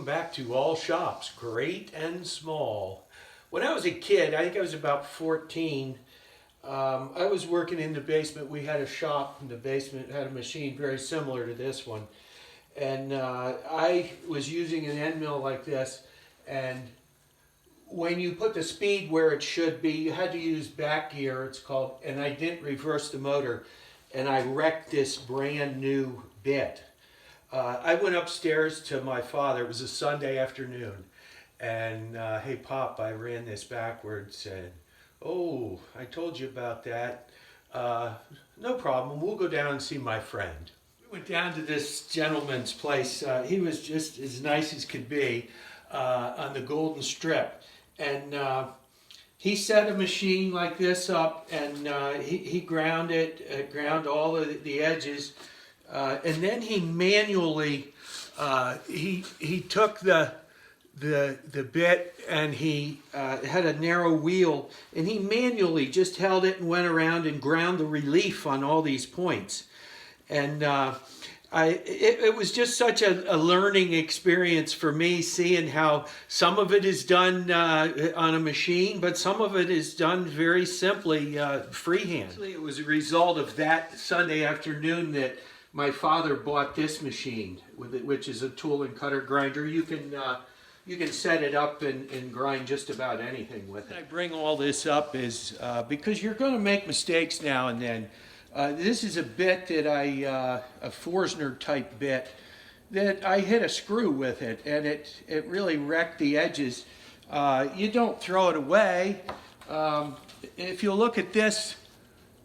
Welcome back to All Shops, Great and Small. When I was a kid, I think I was about 14, I was working in the basement. We had a shop in the basement, had a machine very similar to this one. And I was using an end mill like this, and when you put the speed where it should be, you had to use back gear, it's called, and I didn't reverse the motor, and I wrecked this brand new bit. I went upstairs to my father. It was a Sunday afternoon, and hey Pop, I ran this backwards, and oh, I told you about that. No problem, we'll go down and see my friend. We went down to this gentleman's place. He was just as nice as could be on the Golden Strip, and he set a machine like this up, and he ground it, ground all of the edges. And then he manually, he took the bit, and he had a narrow wheel, and he manually just held it and went around and ground the relief on all these points. And it was just such a learning experience for me, seeing how some of it is done on a machine, but some of it is done very simply freehand. Actually, it was a result of that Sunday afternoon that my father bought this machine, which is a tool and cutter grinder. You can set it up and grind just about anything with it. I bring all this up is because you're going to make mistakes now and then. This is a bit that a Forstner type bit, that I hit a screw with it, and it really wrecked the edges. You don't throw it away. If you look at this,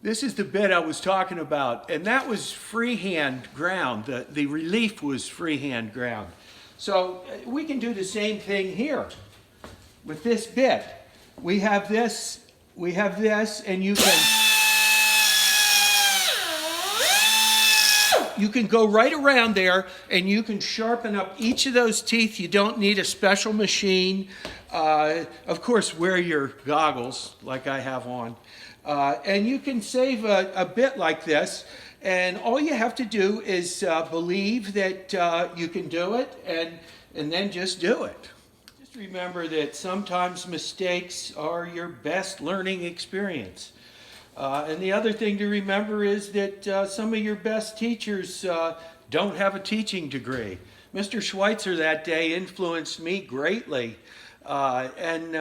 this is the bit I was talking about, and that was freehand ground. The relief was freehand ground. So we can do the same thing here with this bit. We have this, and you can go right around there, and you can sharpen up each of those teeth. You don't need a special machine. Of course, wear your goggles like I have on. And you can save a bit like this, and all you have to do is believe that you can do it, and then just do it. Just remember that sometimes mistakes are your best learning experience. And the other thing to remember is that some of your best teachers don't have a teaching degree. Mr. Schweitzer that day influenced me greatly, and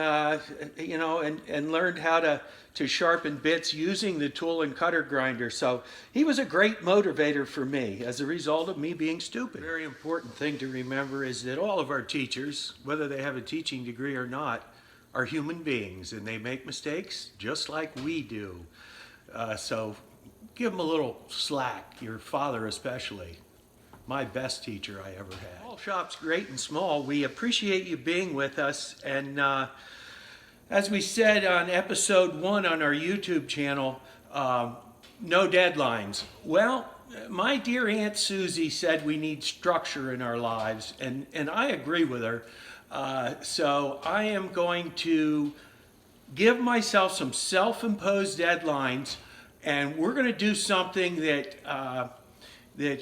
learned how to sharpen bits using the tool and cutter grinder. So he was a great motivator for me as a result of me being stupid. A very important thing to remember is that all of our teachers, whether they have a teaching degree or not, are human beings, and they make mistakes just like we do. So give them a little slack, your father especially. My best teacher I ever had. All Shops, Great and Small, we appreciate you being with us, and as we said on episode 1 on our YouTube channel, no deadlines. Well, my dear Aunt Susie said we need structure in our lives, and I agree with her. So I am going to give myself some self-imposed deadlines, and we're going to do something that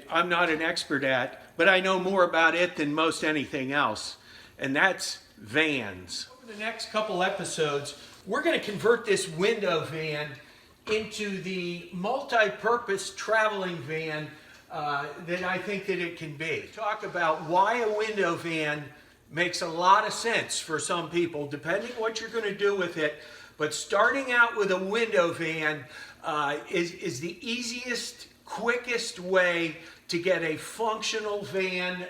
I'm not an expert at, but I know more about it than most anything else, and that's vans. Over the next couple episodes, we're going to convert this window van into the multi-purpose traveling van that I think that it can be. Talk about why a window van makes a lot of sense for some people, depending what you're going to do with it. But starting out with a window van is the easiest, quickest way to get a functional van,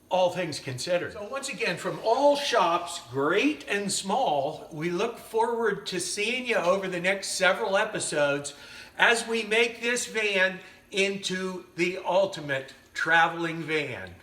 all things considered. So once again, from All Shops, Great and Small, we look forward to seeing you over the next several episodes as we make this van into the ultimate traveling van.